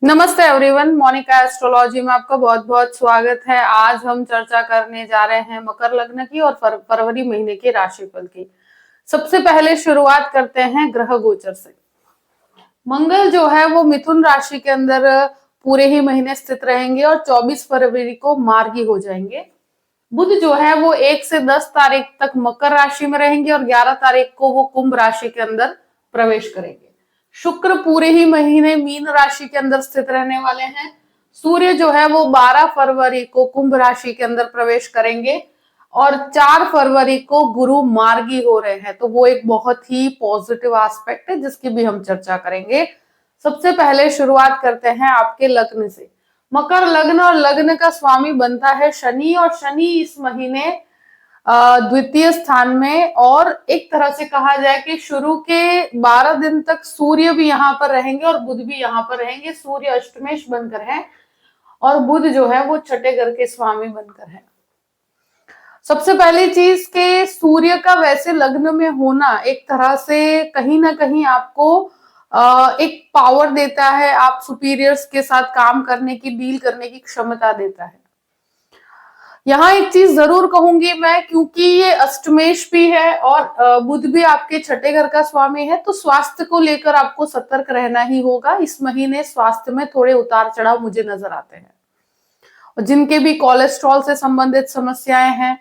नमस्ते everyone, Monika astrology में आपका बहुत बहुत स्वागत है। आज हम चर्चा करने जा रहे हैं मकर लग्न की और फरवरी महीने के राशिफल की। सबसे पहले शुरुआत करते हैं ग्रह गोचर से। मंगल जो है वो मिथुन राशि के अंदर पूरे ही महीने स्थित रहेंगे और 24 फरवरी को मार्गी हो जाएंगे। बुध जो है वो 1 से 10 तारीख तक मकर राशि में रहेंगे और 11 तारीख को वो कुंभ राशि के अंदर प्रवेश करेंगे। शुक्र पूरे ही महीने मीन राशि के अंदर स्थित रहने वाले हैं। सूर्य जो है वो 12 फरवरी को कुंभ राशि के अंदर प्रवेश करेंगे और 4 फरवरी को गुरु मार्गी हो रहे हैं, तो वो एक बहुत ही पॉजिटिव एस्पेक्ट है जिसकी भी हम चर्चा करेंगे। सबसे पहले शुरुआत करते हैं आपके लग्न से। मकर लग्न और लग्न का स्वामी बनता है शनि, और शनि इस महीने द्वितीय स्थान में, और एक तरह से कहा जाए कि शुरू के 12 दिन तक सूर्य भी यहाँ पर रहेंगे और बुध भी यहाँ पर रहेंगे। सूर्य अष्टमेश बनकर है और बुध जो है वो छठे घर के स्वामी बनकर है। सबसे पहली चीज के सूर्य का वैसे लग्न में होना एक तरह से कहीं ना कहीं आपको एक पावर देता है, आप सुपीरियर्स के साथ काम करने की, डील करने की क्षमता देता है। यहाँ एक चीज जरूर कहूंगी मैं, क्योंकि ये अष्टमेश भी है और बुध भी आपके छठे घर का स्वामी है, तो स्वास्थ्य को लेकर आपको सतर्क रहना ही होगा। इस महीने स्वास्थ्य में थोड़े उतार चढ़ाव मुझे नजर आते हैं। और जिनके भी कोलेस्ट्रॉल से संबंधित समस्याएं हैं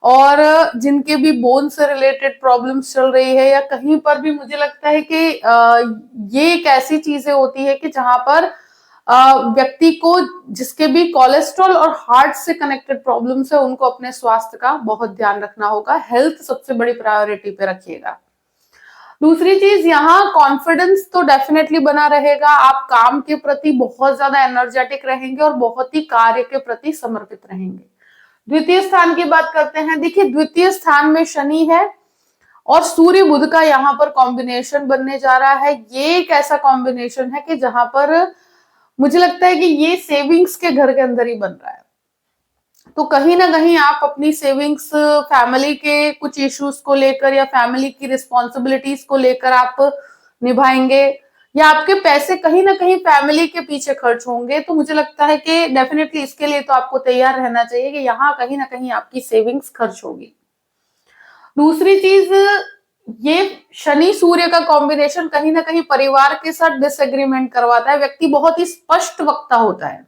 और जिनके भी बोन से रिलेटेड प्रॉब्लम्स चल रही है, या कहीं पर भी मुझे लगता है कि ये एक ऐसी चीजें होती है कि जहां पर व्यक्ति को, जिसके भी कोलेस्ट्रॉल और हार्ट से कनेक्टेड प्रॉब्लम्स है, उनको अपने स्वास्थ्य का बहुत ध्यान रखना होगा। हेल्थ सबसे बड़ी प्रायोरिटी पे रखिएगा। दूसरी चीज, यहाँ कॉन्फिडेंस तो डेफिनेटली बना रहेगा। आप काम के प्रति बहुत ज्यादा एनर्जेटिक रहेंगे और बहुत ही कार्य के प्रति समर्पित रहेंगे। द्वितीय स्थान की बात करते हैं। देखिए, द्वितीय स्थान में शनि है और सूर्य बुध का यहाँ पर कॉम्बिनेशन बनने जा रहा है। ये एक ऐसा कॉम्बिनेशन है कि जहां पर मुझे लगता है कि ये सेविंग्स के घर के अंदर ही बन रहा है। तो कहीं ना कहीं आप अपनी सेविंग्स फैमिली के कुछ इश्यूज को लेकर या फैमिली की रिस्पॉन्सिबिलिटीज को लेकर आप निभाएंगे, या आपके पैसे कहीं ना कहीं फैमिली के पीछे खर्च होंगे। तो मुझे लगता है कि डेफिनेटली इसके लिए तो आपको तैयार रहना चाहिए कि यहाँ कहीं ना कहीं आपकी सेविंग्स खर्च होगी। दूसरी चीज, ये शनि सूर्य का कॉम्बिनेशन कहीं ना कहीं परिवार के साथ डिसएग्रीमेंट करवाता है। व्यक्ति बहुत ही स्पष्ट वक्ता होता है,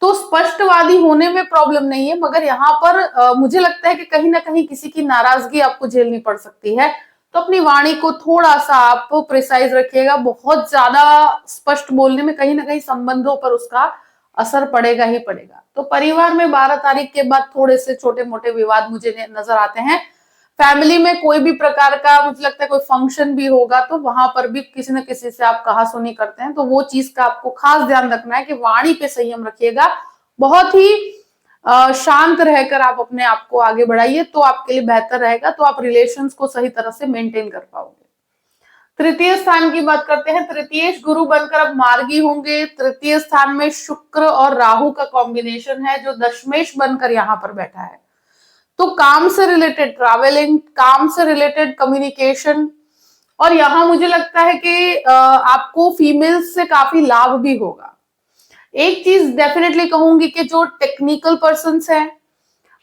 तो स्पष्टवादी होने में प्रॉब्लम नहीं है, मगर यहाँ पर मुझे लगता है कि कहीं ना कहीं किसी की नाराजगी आपको झेलनी पड़ सकती है। तो अपनी वाणी को थोड़ा सा आप प्रिसाइज रखिएगा। बहुत ज्यादा स्पष्ट बोलने में कहीं ना कहीं संबंधों पर उसका असर पड़ेगा ही पड़ेगा। तो परिवार में 12 तारीख के बाद थोड़े से छोटे मोटे विवाद मुझे नजर आते हैं। फैमिली में कोई भी प्रकार का, मुझे लगता है कोई फंक्शन भी होगा तो वहां पर भी किसी न किसी से आप कहासुनी करते हैं, तो वो चीज का आपको खास ध्यान रखना है कि वाणी पे संयम रखिएगा। बहुत ही शांत रहकर आप अपने आप को आगे बढ़ाइए, तो आपके लिए बेहतर रहेगा। तो आप रिलेशंस को सही तरह से मेंटेन कर पाओगे। तृतीय स्थान की बात करते हैं। तृतीयेश गुरु बनकर अब मार्गी होंगे। तृतीय स्थान में शुक्र और राहु का कॉम्बिनेशन है जो दशमेश बनकर यहाँ पर बैठा है। तो काम से रिलेटेड ट्रैवलिंग, काम से रिलेटेड कम्युनिकेशन, और यहाँ मुझे लगता है कि आपको फीमेल्स से काफी लाभ भी होगा। एक चीज डेफिनेटली कहूंगी कि जो टेक्निकल पर्सन्स हैं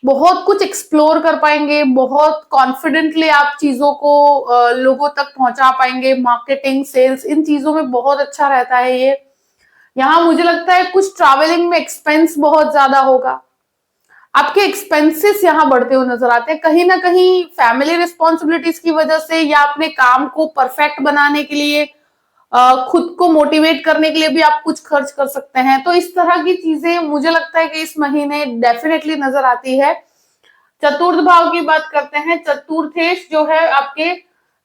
बहुत कुछ एक्सप्लोर कर पाएंगे, बहुत कॉन्फिडेंटली आप चीजों को लोगों तक पहुंचा पाएंगे। मार्केटिंग, सेल्स, इन चीजों में बहुत अच्छा रहता है ये। यहाँ मुझे लगता है कुछ ट्रैवलिंग में एक्सपेंस बहुत ज्यादा होगा। आपके एक्सपेंसेस यहाँ बढ़ते हुए नजर आते हैं। कहीं ना कहीं फैमिली रिस्पॉन्सिबिलिटीज की वजह से, या अपने काम को परफेक्ट बनाने के लिए, खुद को मोटिवेट करने के लिए भी आप कुछ खर्च कर सकते हैं। तो इस तरह की चीजें मुझे लगता है कि इस महीने डेफिनेटली नजर आती है। चतुर्थ भाव की बात करते हैं। चतुर्थेश जो है आपके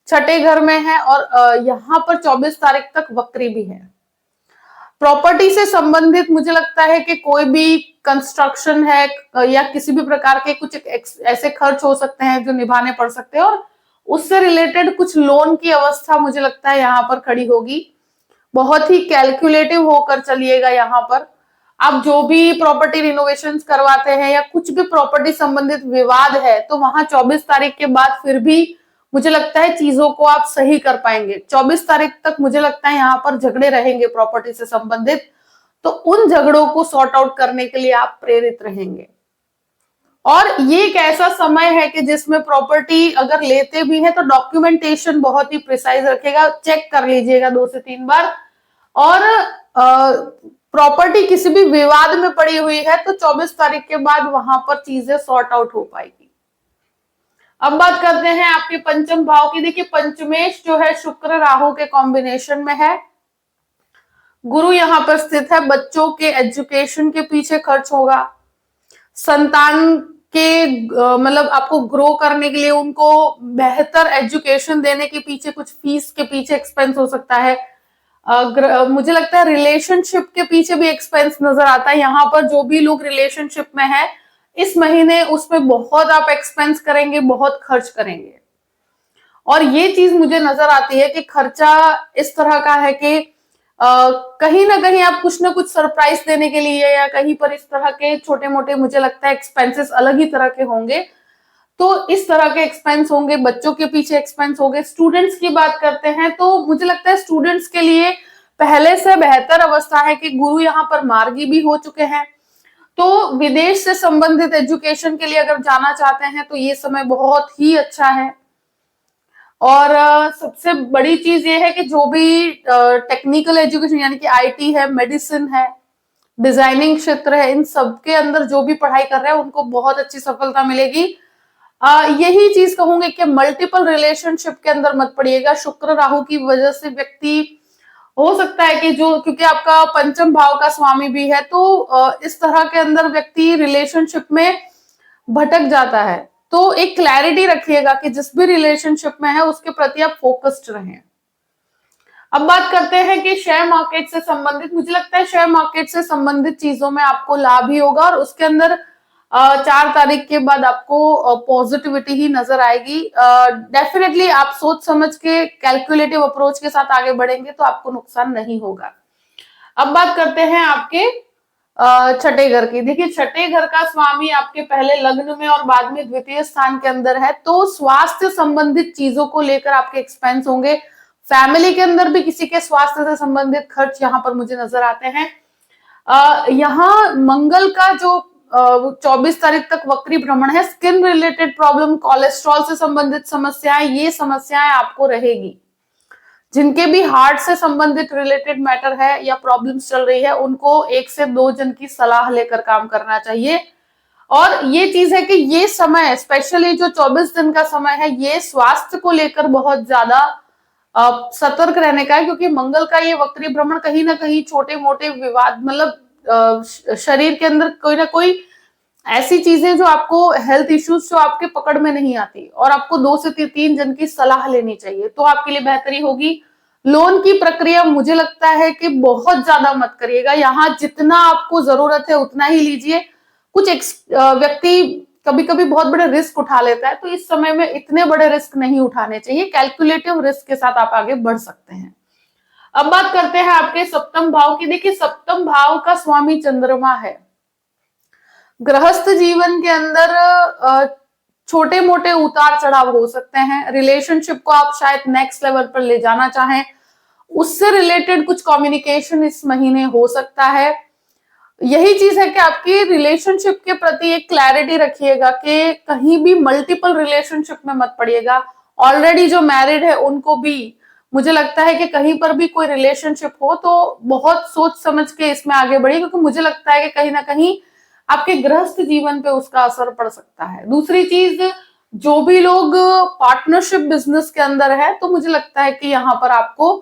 छठे घर में है और यहाँ पर 24 तारीख तक वक्री भी है। प्रॉपर्टी से संबंधित मुझे लगता है कि कोई भी कंस्ट्रक्शन है या किसी भी प्रकार के कुछ ऐसे खर्च हो सकते हैं जो निभाने पड़ सकते हैं, और उससे रिलेटेड कुछ लोन की अवस्था मुझे लगता है यहाँ पर खड़ी होगी। बहुत ही कैलकुलेटिव होकर चलिएगा। यहाँ पर आप जो भी प्रॉपर्टी रिनोवेशन करवाते हैं या कुछ भी प्रॉपर्टी संबंधित विवाद है, तो वहां 24 तारीख के बाद फिर भी मुझे लगता है चीजों को आप सही कर पाएंगे। 24 तारीख तक मुझे लगता है यहाँ पर झगड़े रहेंगे प्रॉपर्टी से संबंधित, तो उन झगड़ों को सॉर्ट आउट करने के लिए आप प्रेरित रहेंगे। और ये एक ऐसा समय है कि जिसमें प्रॉपर्टी अगर लेते भी हैं तो डॉक्यूमेंटेशन बहुत ही प्रिसाइज रखेगा, चेक कर लीजिएगा 2 से 3 बार। और प्रॉपर्टी किसी भी विवाद में पड़ी हुई है तो 24 तारीख के बाद वहां पर चीजें सॉर्ट आउट हो पाएगी। अब बात करते हैं आपके पंचम भाव की। देखिए पंचमेश जो है शुक्र राहु के कॉम्बिनेशन में है, गुरु यहां पर स्थित है, बच्चों के एजुकेशन के पीछे खर्च होगा, संतान के मतलब आपको ग्रो करने के लिए उनको बेहतर एजुकेशन देने के पीछे, कुछ फीस के पीछे एक्सपेंस हो सकता है। मुझे लगता है रिलेशनशिप के पीछे भी एक्सपेंस नजर आता है। यहाँ पर जो भी लोग रिलेशनशिप में है इस महीने उसमें बहुत आप एक्सपेंस करेंगे, बहुत खर्च करेंगे। और ये चीज मुझे नजर आती है कि खर्चा इस तरह का है कि कहीं ना कहीं आप कुछ ना कुछ सरप्राइज देने के लिए या कहीं पर इस तरह के छोटे मोटे मुझे लगता है एक्सपेंसेस अलग ही तरह के होंगे। तो इस तरह के एक्सपेंस होंगे, बच्चों के पीछे एक्सपेंस होंगे। स्टूडेंट्स की बात करते हैं तो मुझे लगता है स्टूडेंट्स के लिए पहले से बेहतर अवस्था है कि गुरु यहाँ पर मार्गी भी हो चुके हैं। तो विदेश से संबंधित एजुकेशन के लिए अगर जाना चाहते हैं तो ये समय बहुत ही अच्छा है। और सबसे बड़ी चीज ये है कि जो भी टेक्निकल एजुकेशन यानी कि आईटी है, मेडिसिन है, डिजाइनिंग क्षेत्र है, इन सब के अंदर जो भी पढ़ाई कर रहे हैं उनको बहुत अच्छी सफलता मिलेगी। यही चीज कहूंगी कि मल्टीपल रिलेशनशिप के अंदर मत पड़िएगा। शुक्र राहु की वजह से व्यक्ति हो सकता है कि जो, क्योंकि आपका पंचम भाव का स्वामी भी है, तो इस तरह के अंदर व्यक्ति रिलेशनशिप में भटक जाता है। तो एक क्लैरिटी रखिएगा कि जिस भी रिलेशनशिप में है उसके प्रति आप फोकस्ड रहें। अब बात करते हैं कि शेयर मार्केट से संबंधित, मुझे लगता है शेयर मार्केट से संबंधित चीजों में आपको लाभ ही होगा और उसके अंदर 4 तारीख के बाद आपको पॉजिटिविटी ही नजर आएगी। डेफिनेटली आप सोच समझ के कैलकुलेटिव अप्रोच के साथ आगे बढ़ेंगे तो आपको नुकसान नहीं होगा। अब बात करते हैं आपके छठे घर की। देखिए छठे घर का स्वामी आपके पहले लग्न में और बाद में द्वितीय स्थान के अंदर है, तो स्वास्थ्य संबंधित चीजों को लेकर आपके एक्सपेंस होंगे। फैमिली के अंदर भी किसी के स्वास्थ्य से संबंधित खर्च यहाँ पर मुझे नजर आते हैं। यहाँ मंगल का जो 24 तारीख तक वक्री भ्रमण है, स्किन रिलेटेड प्रॉब्लम, कोलेस्ट्रॉल से संबंधित समस्याएं, ये समस्याएं आपको रहेगी। जिनके भी हार्ट से संबंधित रिलेटेड मैटर है या प्रॉब्लम्स चल रही है उनको 1 से 2 जन की सलाह लेकर काम करना चाहिए। और ये चीज है कि ये समय स्पेशली जो 24 दिन का समय है ये स्वास्थ्य को लेकर बहुत ज्यादा सतर्क रहने का है, क्योंकि मंगल का ये वक्री भ्रमण कहीं ना कहीं छोटे मोटे विवाद, मतलब शरीर के अंदर कोई ना कोई ऐसी चीजें जो आपको हेल्थ इश्यूज जो आपके पकड़ में नहीं आती और आपको 2 से 3 जन की सलाह लेनी चाहिए तो आपके लिए बेहतरी होगी। लोन की प्रक्रिया मुझे लगता है कि बहुत ज्यादा मत करिएगा, यहाँ जितना आपको जरूरत है उतना ही लीजिए। कुछ व्यक्ति कभी कभी बहुत बड़े रिस्क उठा लेता है, तो इस समय में इतने बड़े रिस्क नहीं उठाने चाहिए, कैलकुलेटिव रिस्क के साथ आप आगे बढ़ सकते हैं। अब बात करते हैं आपके सप्तम भाव की। देखिए सप्तम भाव का स्वामी चंद्रमा है। गृहस्थ जीवन के अंदर छोटे मोटे उतार चढ़ाव हो सकते हैं। रिलेशनशिप को आप शायद नेक्स्ट लेवल पर ले जाना चाहें, उससे रिलेटेड कुछ कम्युनिकेशन इस महीने हो सकता है। यही चीज है कि आपकी रिलेशनशिप के प्रति एक क्लैरिटी रखिएगा कि कहीं भी मल्टीपल रिलेशनशिप में मत पड़िएगा। ऑलरेडी जो मैरिड है उनको भी मुझे लगता है कि कहीं पर भी कोई रिलेशनशिप हो तो बहुत सोच समझ के इसमें आगे बढ़िए, क्योंकि मुझे लगता है कि कहीं ना कहीं आपके गृहस्थ जीवन पे उसका असर पड़ सकता है। दूसरी चीज, जो भी लोग पार्टनरशिप बिजनेस के अंदर है तो मुझे लगता है कि यहाँ पर आपको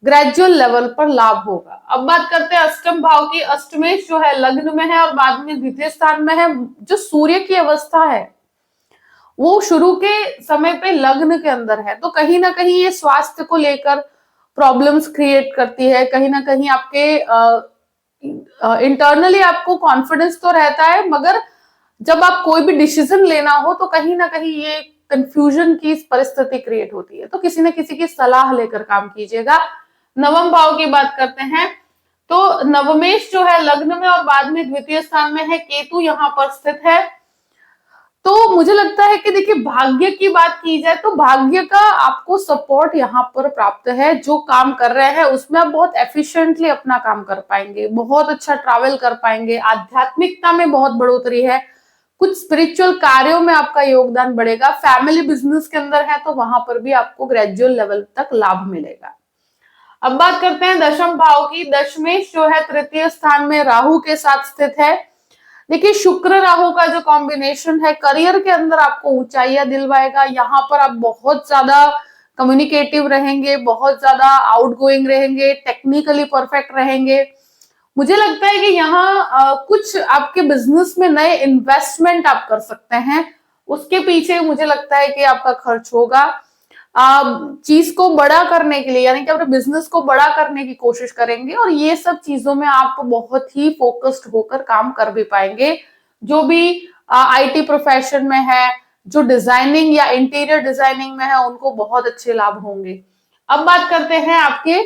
ग्रेजुअल लेवल पर लाभ होगा। अब बात करते हैं अष्टम भाव की। अष्टमेश जो है लग्न में है और बाद में द्वितीय स्थान में है। जो सूर्य की अवस्था है वो शुरू के समय पे लग्न के अंदर है, तो कहीं ना कहीं ये स्वास्थ्य को लेकर प्रॉब्लम्स क्रिएट करती है। कहीं ना कहीं आपके इंटरनली आपको कॉन्फिडेंस तो रहता है, मगर जब आप कोई भी डिसीजन लेना हो तो कहीं ना कहीं ये कंफ्यूजन की परिस्थिति क्रिएट होती है, तो किसी न किसी की सलाह लेकर काम कीजिएगा। नवम भाव की बात करते हैं तो नवमेश जो है लग्न में और बाद में द्वितीय स्थान में है। केतु यहाँ पर स्थित है। तो मुझे लगता है कि देखिए, भाग्य की बात की जाए तो भाग्य का आपको सपोर्ट यहाँ पर प्राप्त है। जो काम कर रहे हैं उसमें आप बहुत एफिशिएंटली अपना काम कर पाएंगे, बहुत अच्छा ट्रैवल कर पाएंगे, आध्यात्मिकता में बहुत बढ़ोतरी है, कुछ स्पिरिचुअल कार्यों में आपका योगदान बढ़ेगा, फैमिली बिजनेस के अंदर है तो वहां पर भी आपको ग्रेजुअल लेवल तक लाभ मिलेगा। अब बात करते हैं दशम भाव की। दशमेश जो है तृतीय स्थान में राहु के साथ स्थित है। देखिए, शुक्र राहु का जो कॉम्बिनेशन है करियर के अंदर आपको ऊंचाइयां दिलवाएगा। यहाँ पर आप बहुत ज्यादा कम्युनिकेटिव रहेंगे, बहुत ज्यादा आउटगोइंग रहेंगे, टेक्निकली परफेक्ट रहेंगे। मुझे लगता है कि यहाँ कुछ आपके बिजनेस में नए इन्वेस्टमेंट आप कर सकते हैं, उसके पीछे मुझे लगता है कि आपका खर्च होगा। चीज को बड़ा करने के लिए, यानी कि अपने बिजनेस को बड़ा करने की कोशिश करेंगे और ये सब चीजों में आप बहुत ही फोकस्ड होकर काम कर भी पाएंगे। जो भी आईटी प्रोफेशन में है, जो डिजाइनिंग या इंटीरियर डिजाइनिंग में है, उनको बहुत अच्छे लाभ होंगे। अब बात करते हैं आपके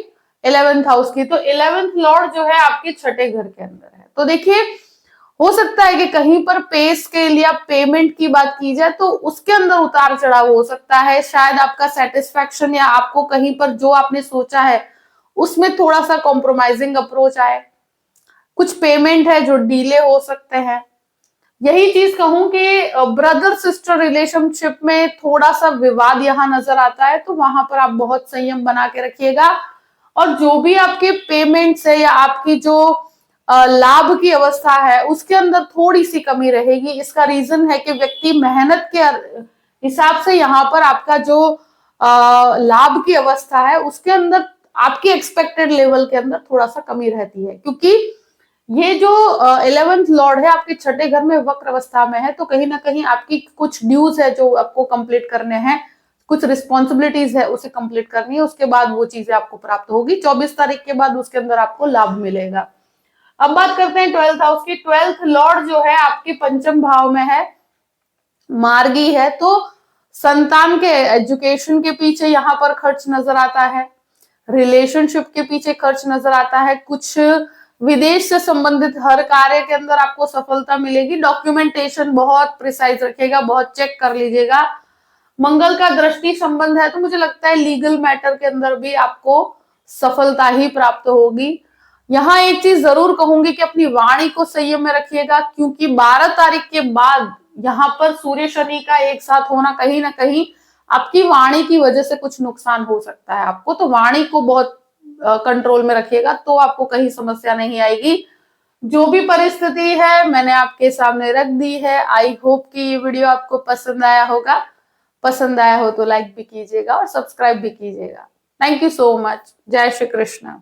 11th हाउस की। तो 11th लॉर्ड जो है आपके छठे घर के अंदर है। तो देखिए, हो सकता है कि कहीं पर पेस के लिए आप पेमेंट की बात की जाए तो उसके अंदर उतार चढ़ाव हो सकता है। शायद आपका सेटिस्फैक्शन या आपको कहीं पर जो आपने सोचा है उसमें थोड़ा सा कॉम्प्रोमाइजिंग अप्रोच आए। कुछ पेमेंट है जो डिले हो सकते हैं। यही चीज कहूं कि ब्रदर सिस्टर रिलेशनशिप में थोड़ा सा विवाद यहां नजर आता है, तो वहां पर आप बहुत संयम बना के रखिएगा। और जो भी आपके पेमेंट्स है या आपकी जो लाभ की अवस्था है उसके अंदर थोड़ी सी कमी रहेगी। इसका रीजन है कि व्यक्ति मेहनत के हिसाब से यहाँ पर आपका जो लाभ की अवस्था है उसके अंदर आपकी एक्सपेक्टेड लेवल के अंदर थोड़ा सा कमी रहती है, क्योंकि ये जो 11th लॉर्ड है आपके छठे घर में वक्र अवस्था में है। तो कहीं ना कहीं आपकी कुछ ड्यूज है जो आपको कंप्लीट करने हैं, कुछ रिस्पॉन्सिबिलिटीज है उसे कंप्लीट करनी है, उसके बाद वो चीजें आपको प्राप्त होगी। 24 तारीख के बाद उसके अंदर आपको लाभ मिलेगा। अब बात करते हैं 12th हाउस की। 12th लॉर्ड जो है आपके पंचम भाव में है, मार्गी है। तो संतान के एजुकेशन के पीछे यहाँ पर खर्च नजर आता है, रिलेशनशिप के पीछे खर्च नजर आता है, कुछ विदेश से संबंधित हर कार्य के अंदर आपको सफलता मिलेगी। डॉक्यूमेंटेशन बहुत प्रिसाइज रखिएगा, बहुत चेक कर लीजिएगा। मंगल का दृष्टि संबंध है तो मुझे लगता है लीगल मैटर के अंदर भी आपको सफलता ही प्राप्त होगी। यहाँ एक चीज जरूर कहूंगी कि अपनी वाणी को संयम में रखिएगा, क्योंकि 12 तारीख के बाद यहाँ पर सूर्य शनि का एक साथ होना कहीं ना कहीं आपकी वाणी की वजह से कुछ नुकसान हो सकता है आपको। तो वाणी को बहुत कंट्रोल में रखिएगा तो आपको कहीं समस्या नहीं आएगी। जो भी परिस्थिति है मैंने आपके सामने रख दी है। आई होप कि ये वीडियो आपको पसंद आया होगा। पसंद आया हो तो लाइक भी कीजिएगा और सब्सक्राइब भी कीजिएगा। Thank you so much. जय श्री कृष्ण।